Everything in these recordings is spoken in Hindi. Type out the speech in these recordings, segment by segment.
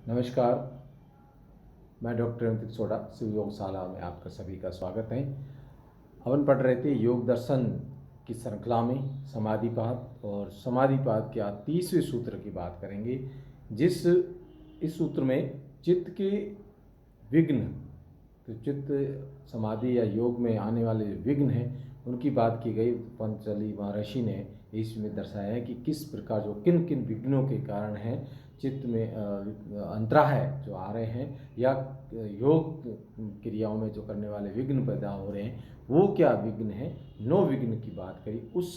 नमस्कार। मैं डॉक्टर अंकित सोडा शिव योगशाला में आपका सभी का स्वागत है। अपन पढ़ रहे थे योग दर्शन की श्रृंखला में समाधिपाद, और समाधिपाद के आज 30वें सूत्र की बात करेंगे। इस सूत्र में चित्त के विघ्न, तो चित्त समाधि या योग में आने वाले विघ्न हैं उनकी बात की गई। पंतजलि महर्षि ने इसमें दर्शाया है कि किस प्रकार जो किन किन विघ्नों के कारण हैं चित्त में अंतराय जो आ रहे हैं, या योग क्रियाओं में जो करने वाले विघ्न पैदा हो रहे हैं वो क्या विघ्न है। 9 विघ्न की बात करी, उस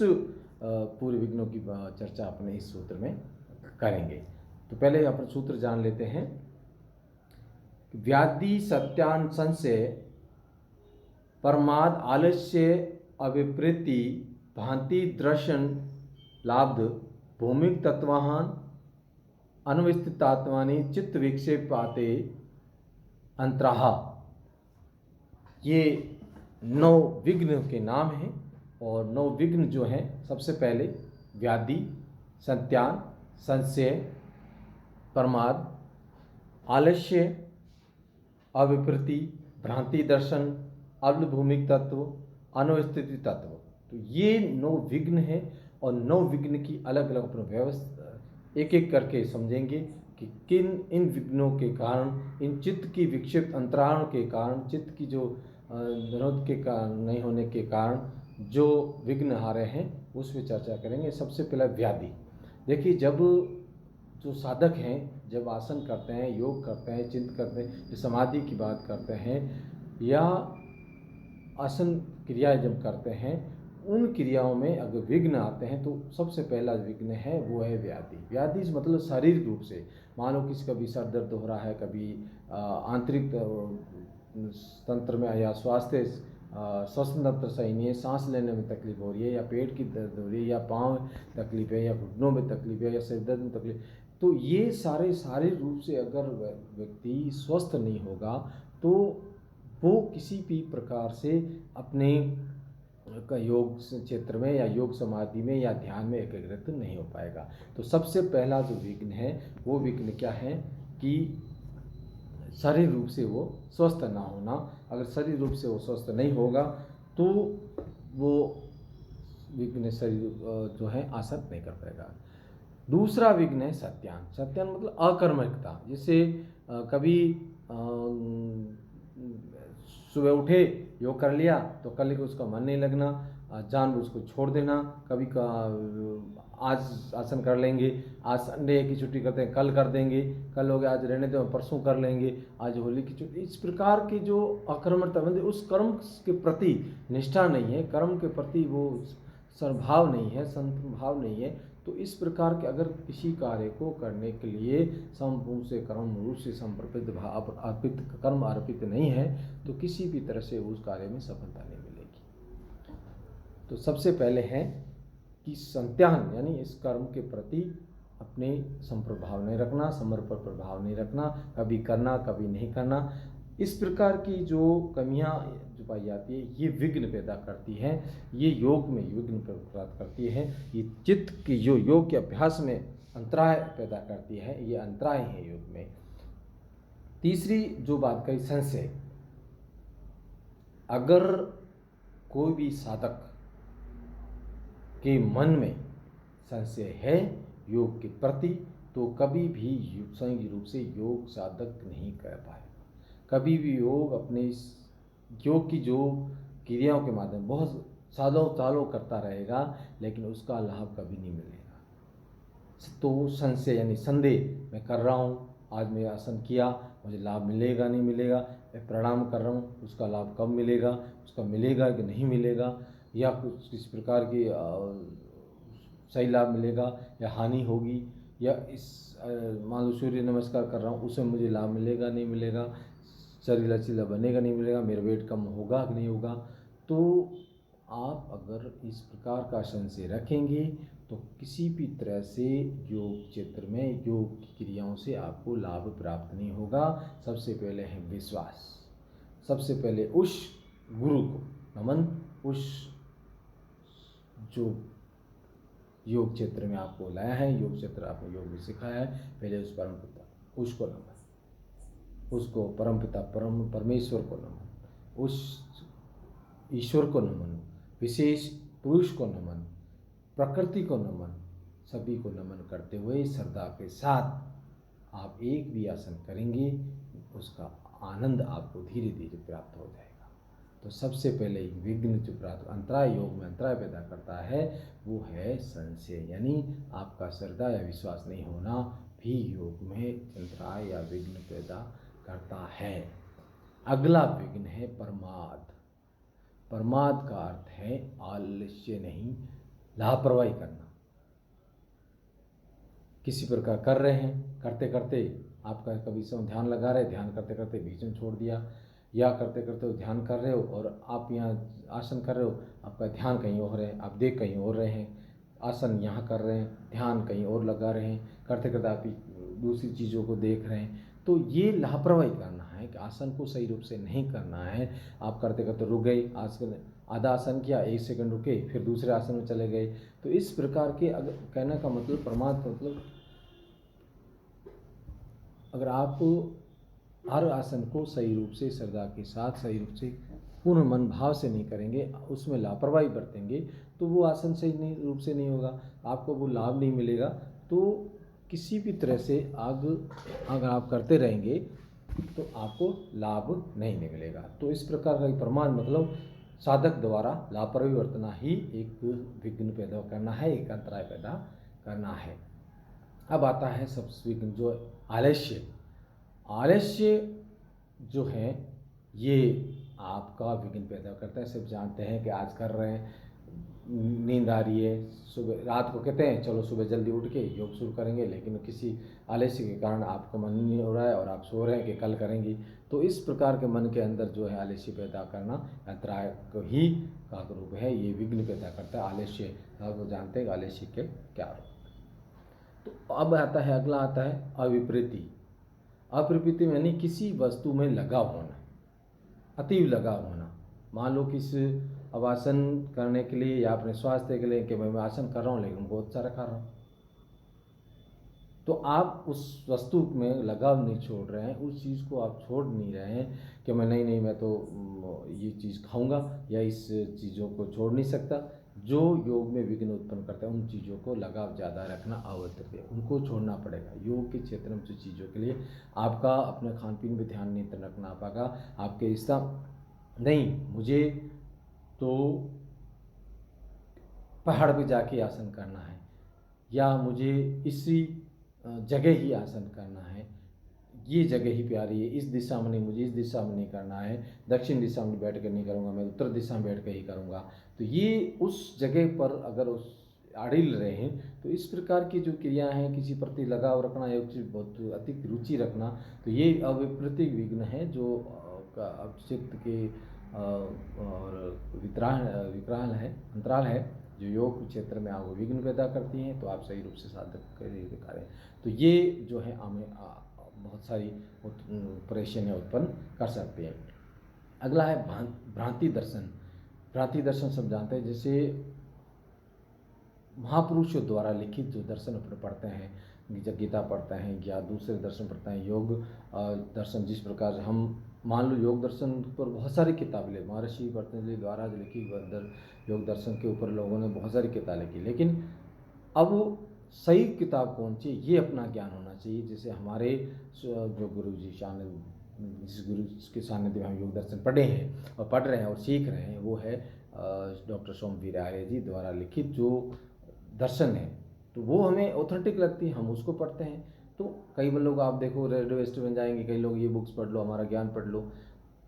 पूरे विघ्नों की चर्चा अपने इस सूत्र में करेंगे। तो पहले अपन सूत्र जान लेते हैं। व्याधि सत्यान संशय परमाद आलस्य अविप्रति भांति दर्शन लाब्ध भौमिक तत्वाहन अनुवस्थितात्मानि चित्त विक्षेपाते अंतराह। ये 9 विघ्न के नाम हैं, और 9 विघ्न जो हैं, सबसे पहले व्याधि, सत्यान, संशय, प्रमाद, आलस्य, अविप्रति, भ्रांति दर्शन, अब्द भूमिक तत्व, अनुस्थिति तत्व। तो ये 9 विघ्न हैं, और 9 विघ्न की अलग अलग अपनी व्यवस्था एक एक करके समझेंगे कि किन इन विघ्नों के कारण, इन चित्त की विक्षिप्त अंतराण के कारण, चित्त की जो निरोध के कारण नहीं होने के कारण जो विघ्न आ रहे हैं उस पर चर्चा करेंगे। सबसे पहला व्याधि। देखिए, जब जो साधक हैं जब आसन करते हैं, योग करते हैं, चिंतन करते हैं, समाधि की बात करते हैं या आसन क्रियाएं जब करते हैं, उन क्रियाओं में अगर विघ्न आते हैं तो सबसे पहला विघ्न है वो है व्याधि। व्याधि मतलब शारीरिक रूप से, मान लो किसी का भी सर दर्द हो रहा है, कभी आंतरिक तंत्र में या स्वास्थ्य श्वसन तंत्र सही नहीं है, सांस लेने में तकलीफ हो रही है, या पेट की दर्द हो रही है, या पाँव में तकलीफ है, या घुटनों में तकलीफ है, या सिर दर्द में तकलीफ, तो ये सारे शारीरिक रूप से अगर व्यक्ति स्वस्थ नहीं होगा तो वो किसी भी प्रकार से अपने का योग क्षेत्र में या योग समाधि में या ध्यान में एकाग्रत नहीं हो पाएगा। तो सबसे पहला जो विघ्न है वो विघ्न क्या है कि शारीरिक रूप से वो स्वस्थ ना होना। अगर शारीरिक रूप से वो स्वस्थ नहीं होगा तो वो विघ्न शरीर जो है आसन नहीं कर पाएगा। दूसरा विघ्न है सत्यान। सत्यान मतलब अकर्मकता। जैसे कभी सुबह उठे, योग कर लिया तो कल को उसका मन नहीं लगना, जानबूझ उसको छोड़ देना। कभी का आज आसन कर लेंगे, आज संडे की छुट्टी करते हैं कल कर देंगे, कल हो गया आज रहने दो परसों कर लेंगे, आज होली की छुट्टी। इस प्रकार की जो अकर्मकता, मतलब उस कर्म के प्रति निष्ठा नहीं है, कर्म के प्रति वो सद्भाव नहीं है, संतभाव नहीं है। तो इस प्रकार के अगर किसी कार्य को करने के लिए संपूर्ण से कर्म रूप से समर्पित भाव अर्पित कर्म अर्पित नहीं है तो किसी भी तरह से उस कार्य में सफलता नहीं मिलेगी। तो सबसे पहले है कि संत्यान, यानी इस कर्म के प्रति अपने संप्रभाव नहीं रखना, समर्पण प्रभाव नहीं रखना, कभी करना कभी नहीं करना। इस प्रकार की जो कमियां जो पाई जाती है ये विघ्न पैदा करती है, ये योग में विघ्न पैदा करती है, ये चित्त की जो योग के अभ्यास में अंतराय पैदा करती है, ये अंतराय है योग में। तीसरी जो बात कही संशय। अगर कोई भी साधक के मन में संशय है योग के प्रति तो कभी भी सही रूप से योग साधक नहीं कर पाएगा। कभी भी योग अपने योग की जो क्रियाओं के माध्यम बहुत सालों सालों करता रहेगा लेकिन उसका लाभ कभी नहीं मिलेगा। तो संशय यानी संदेह, मैं कर रहा हूँ, आज मैं आसन किया, मुझे लाभ मिलेगा नहीं मिलेगा, मैं प्रणाम कर रहा हूँ, उसका लाभ कब मिलेगा, उसका मिलेगा कि नहीं मिलेगा, या कुछ किस प्रकार की सही लाभ मिलेगा या हानि होगी, या इस मान लो सूर्य नमस्कार कर रहा हूँ उसमें मुझे लाभ मिलेगा नहीं मिलेगा, शरीर लचीला बनेगा नहीं मिलेगा, मेरा वेट कम होगा कि नहीं होगा। तो आप अगर इस प्रकार का संशय रखेंगे तो किसी भी तरह से योग क्षेत्र में योग की क्रियाओं से आपको लाभ प्राप्त नहीं होगा। सबसे पहले है विश्वास। सबसे पहले उस गुरु को नमन, उस जो योग क्षेत्र में आपको लाया है, योग क्षेत्र आपको योग भी सिखाया है, पहले उस परम पिता उसको नमन। उसको परमपिता परमेश्वर को नमन, उस ईश्वर को नमन, विशेष पुरुष को नमन, प्रकृति को नमन, सभी को नमन करते हुए श्रद्धा के साथ आप एक भी आसन करेंगे, उसका आनंद आपको धीरे धीरे प्राप्त हो जाएगा। तो सबसे पहले विघ्न जो प्राप्त अंतराय, योग में अंतराय पैदा करता है वो है संशय, यानी आपका श्रद्धा या विश्वास नहीं होना भी योग में अंतराय या विघ्न पैदा करता है। अगला विघ्न है प्रमाद। प्रमाद का अर्थ है आलस्य नहीं, लापरवाही करना। किसी प्रकार कर रहे हैं, करते करते आपका कभी समय ध्यान लगा रहे, ध्यान करते करते बीच में छोड़ दिया, या करते करते ध्यान कर रहे हो और आप यहाँ आसन कर रहे हो, आपका ध्यान कहीं और है, आप देख कहीं और रहे हैं, आसन यहाँ कर रहे हैं, ध्यान कहीं और लगा रहे हैं, करते करते आप दूसरी चीज़ों को देख रहे हैं। तो ये लापरवाही करना है कि आसन को सही रूप से नहीं करना है। आप करते करते रुक गए, आसन आधा आसन किया, 1 सेकंड रुके, फिर दूसरे आसन में चले गए। तो इस प्रकार के अगर कहने का मतलब प्रमाद का मतलब अगर आप हर आसन को सही रूप से श्रद्धा के साथ सही रूप से पूर्ण मन भाव से नहीं करेंगे, उसमें लापरवाही बरतेंगे, तो वो आसन सही नहीं रूप से नहीं होगा, आपको वो लाभ नहीं मिलेगा। तो किसी भी तरह से अगर आप करते रहेंगे तो आपको लाभ नहीं मिलेगा। तो इस प्रकार का प्रमाद मतलब साधक द्वारा लापरवाही बरतना ही एक विघ्न पैदा करना है, एक अंतराय पैदा करना है। अब आता है सबसे विघ्न जो आलस्य। आलस्य जो है ये आपका विघ्न पैदा करता है। सब जानते हैं कि आज कर रहे हैं, नींद आ रही है, सुबह रात को कहते हैं चलो सुबह जल्दी उठ के योग शुरू करेंगे, लेकिन किसी आलस्य के कारण आपको मन नहीं हो रहा है और आप सो रहे हैं कि कल करेंगे। तो इस प्रकार के मन के अंदर जो है आलस्य पैदा करना अंतराय को ही का रूप है, ये विघ्न पैदा करता है आलस्य। आप जानते हैं आलस्य के क्या रूप। तो अब आता है अगला आता है अविप्रति। अप्रवृत्ति यानी किसी वस्तु में लगाव होना, अतीव लगाव होना। मान लो किस अब आसन करने के लिए या अपने स्वास्थ्य के लिए कि मैं आसन कर रहा हूँ लेकिन बहुत सारा खा रहा हूँ, तो आप उस वस्तु में लगाव नहीं छोड़ रहे हैं, उस चीज़ को आप छोड़ नहीं रहे हैं कि मैं नहीं मैं तो ये चीज़ खाऊंगा या इस चीज़ों को छोड़ नहीं सकता। जो योग में विघ्न उत्पन्न करता है उन चीज़ों को लगाव ज़्यादा रखना आवश्यक है, उनको छोड़ना पड़ेगा। योग के क्षेत्र में जो चीज़ों के लिए आपका अपने खान पीन में ध्यान नहीं रखना पाएगा, आपके रिश्ता नहीं मुझे तो पहाड़ पे जाके आसन करना है या मुझे इसी जगह ही आसन करना है, ये जगह ही प्यारी है, इस दिशा में नहीं, मुझे इस दिशा में नहीं करना है, दक्षिण दिशा में बैठ कर नहीं करूँगा, मैं उत्तर दिशा में बैठ कर ही करूँगा। तो ये उस जगह पर अगर उस अड़िल रहे हैं तो इस प्रकार की जो क्रियाएं हैं, किसी प्रति लगाव रखना या कुछ बहुत अधिक रुचि रखना, तो ये अविप्रतिक विघ्न है जो चित्त के और विकराल है, अंतराल है, जो योग क्षेत्र में आपको विघ्न पैदा करती हैं। तो आप सही रूप से साधक करें तो ये जो है हमें बहुत सारी परेशानियाँ उत्पन्न कर सकते हैं। अगला है भ्रांति दर्शन। भ्रांति दर्शन सब जानते हैं, जैसे महापुरुषों द्वारा लिखित जो दर्शन अपने पढ़ते हैं, गीता पढ़ते हैं या दूसरे दर्शन पढ़ते हैं, योग दर्शन जिस प्रकार से हम मान लो योग दर्शन पर बहुत सारी किताबें, महर्षि पतंजलि द्वारा जो लिखी योग दर्शन के ऊपर लोगों ने बहुत सारी किताबें लिखी, लेकिन अब सही किताब कौन सी ये अपना ज्ञान होना चाहिए। जैसे हमारे जो गुरु जी जिस गुरु के सानिध्य में हम योग दर्शन पढ़े हैं और पढ़ रहे हैं और सीख रहे हैं, वो है डॉक्टर सोमवीर आर्य जी द्वारा लिखित जो दर्शन है, तो वो हमें ऑथेंटिक लगती है, हम उसको पढ़ते हैं। तो कई लोग आप देखो रेडियो स्टेशन जाएंगे, कई लोग ये बुक्स पढ़ लो, हमारा ज्ञान पढ़ लो।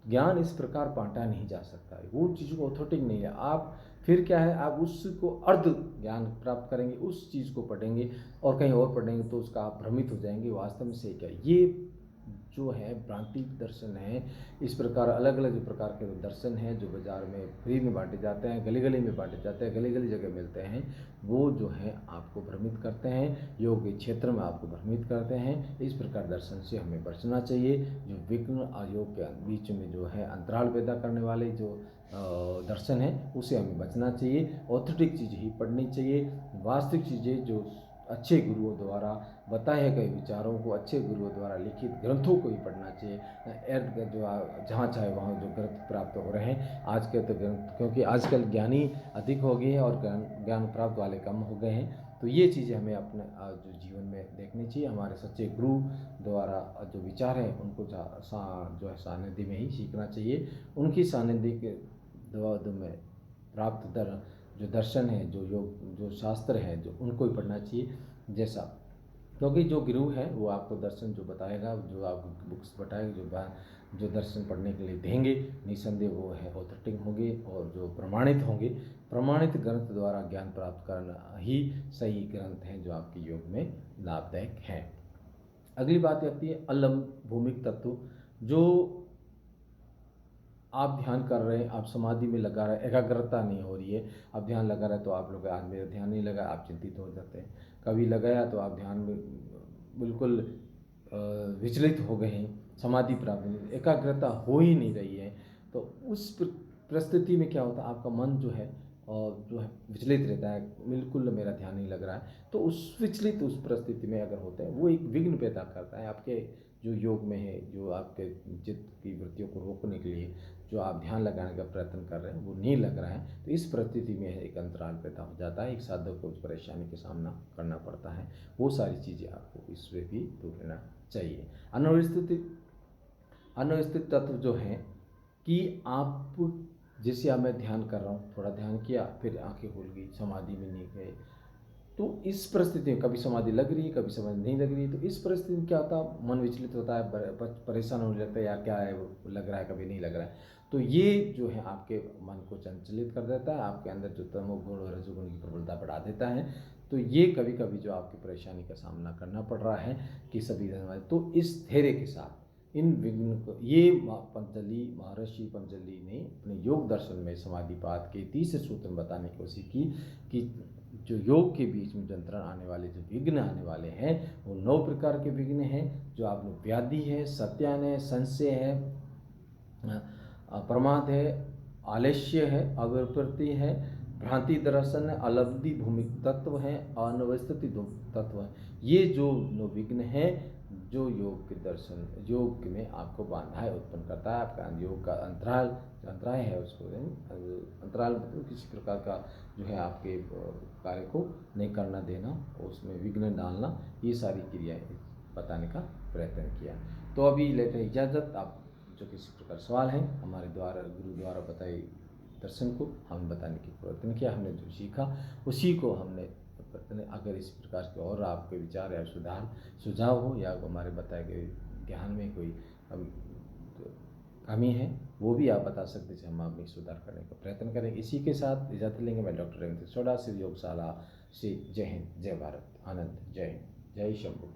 ज्ञान इस प्रकार बांटा नहीं जा सकता है, वो चीज़ को ऑथेंटिक नहीं है। आप फिर क्या है, आप उसको अर्ध ज्ञान प्राप्त करेंगे, उस चीज़ को पढ़ेंगे और कहीं और पढ़ेंगे तो उसका आप भ्रमित हो जाएंगे, वास्तव में सही क्या है। ये जो है भ्रांति दर्शन है। इस प्रकार अलग अलग प्रकार के दर्शन हैं जो बाज़ार में फ्री में बांटे जाते हैं, गली गली में बांटे जाते हैं, गली गली जगह मिलते हैं, वो जो है आपको भ्रमित करते हैं, योग के क्षेत्र में आपको भ्रमित करते हैं। इस प्रकार दर्शन से हमें बचना चाहिए। जो विघ्न और योग के बीच में जो है अंतराल पैदा करने वाले जो दर्शन है, उसे हमें बचना चाहिए। ऑथेंटिक चीज़ ही पढ़नी चाहिए, वास्तविक चीज़ें जो अच्छे गुरुओं द्वारा बताए गए विचारों को, अच्छे गुरुओं द्वारा लिखित ग्रंथों को ही पढ़ना चाहिए। इर्द गिर्द जो जहाँ चाहे वहाँ जो ग्रंथ प्राप्त हो रहे हैं आज के तो ग्रंथ, क्योंकि आजकल ज्ञानी अधिक हो गए हैं और ज्ञान प्राप्त वाले कम हो गए हैं। तो ये चीज़ें हमें अपने जो जीवन में देखनी चाहिए। हमारे सच्चे गुरु द्वारा जो विचार हैं उनको जो है सानिध्य में ही सीखना चाहिए। उनकी सानिध्य के द्वारा में प्राप्त जो दर्शन है, जो योग, जो शास्त्र है, जो उनको ही पढ़ना चाहिए। जैसा क्योंकि जो गुरु है वो आपको दर्शन जो बताएगा, जो आपको बुक्स बताएगा, जो दर्शन पढ़ने के लिए देंगे, निसंदेह वो है ऑथेंटिक होंगे और जो प्रमाणित होंगे। प्रमाणित ग्रंथ द्वारा ज्ञान प्राप्त करना ही सही ग्रंथ हैं जो आपके योग में लाभदायक हैं। अगली बात आती है अलम भूमिक तत्व। जो आप ध्यान कर रहे हैं, आप समाधि में लगा रहे हैं, एकाग्रता नहीं हो रही है, आप ध्यान लगा रहे हैं तो आप लोग आज मेरा ध्यान नहीं लगा, आप चिंतित हो जाते हैं। कभी लगाया तो आप ध्यान में बिल्कुल विचलित हो गए हैं, समाधि प्राप्त नहीं, एकाग्रता हो ही नहीं रही है। तो उस परिस्थिति में क्या होता है, आपका मन जो है विचलित रहता है, बिल्कुल मेरा ध्यान नहीं लग रहा है। तो उस विचलित उस परिस्थिति में अगर होता है, वो एक विघ्न पैदा करता है आपके जो योग में है, जो आपके चित्त की वृत्तियों को रोकने के लिए जो आप ध्यान लगाने का प्रयत्न कर रहे हैं वो नहीं लग रहा है। तो इस परिस्थिति में एक अंतराल पैदा हो जाता है, एक साधक को उस परेशानी का सामना करना पड़ता है। वो सारी चीज़ें आपको इससे भी दूर रहना चाहिए। अनवस्थित तत्व जो है कि आप जैसे अब मैं ध्यान कर रहा हूँ, थोड़ा ध्यान किया, फिर आंखें खुल गई, समाधि में नहीं गए। तो इस परिस्थिति में कभी समाधि लग रही है, कभी समाधि नहीं लग रही है। तो इस परिस्थिति में क्या होता है, मन विचलित होता है, परेशान होने लगता है, यार क्या है, वो लग रहा है, कभी नहीं लग रहा है। तो ये जो है आपके मन को चंचलित कर देता है, आपके अंदर जो तमोगुण और रजोगुण की प्रबलता बढ़ा देता है। तो ये कभी कभी जो आपकी परेशानी का सामना करना पड़ रहा है कि सभी, तो इस धैर्य के साथ इन विघ्न को, ये महर्षि पंतजलि ने अपने योग दर्शन में समाधिपात के तीसरे सूत्र में बताने की कोशिश की कि जो योग के बीच में जंत्रण आने वाले, जो विघ्न आने वाले हैं, वो 9 प्रकार के विघ्न हैं। जो आप लोग व्याधि है, सत्यान है, संशय है, प्रमाद है, आलस्य है, अविप्रति है, भ्रांति दर्शन है, अलब्धि भूमिक तत्व है, अनवस्थिति तत्व है। ये जो 9 विघ्न है जो योग के दर्शन, योग में आपको बाधाएं उत्पन्न करता है। आपका योग का अंतराय है, उसको अंतराल मतलब किसी प्रकार का जो है आपके कार्य को नहीं करना देना, उसमें विघ्न डालना, ये सारी क्रियाएं बताने का प्रयत्न किया। तो अभी लेते हैं इजाज़त। आप जो किसी प्रकार सवाल हैं हमारे द्वारा, गुरु द्वारा बताए दर्शन को हम बताने की प्रयत्न किया। हमने जो सीखा उसी को हमने, अगर इस प्रकार के और आपके विचार या सुझाव हो या हमारे बताए गए ज्ञान में कोई कमी है वो भी आप बता सकते हैं, हम आप में सुधार करने का प्रयत्न करें। इसी के साथ इजाज़त लेंगे। मैं डॉक्टर रविंद्र सोडा, शिव योगशाला से। जय हिंद, जय भारत, आनंद, जय हिंद, जय शंभू।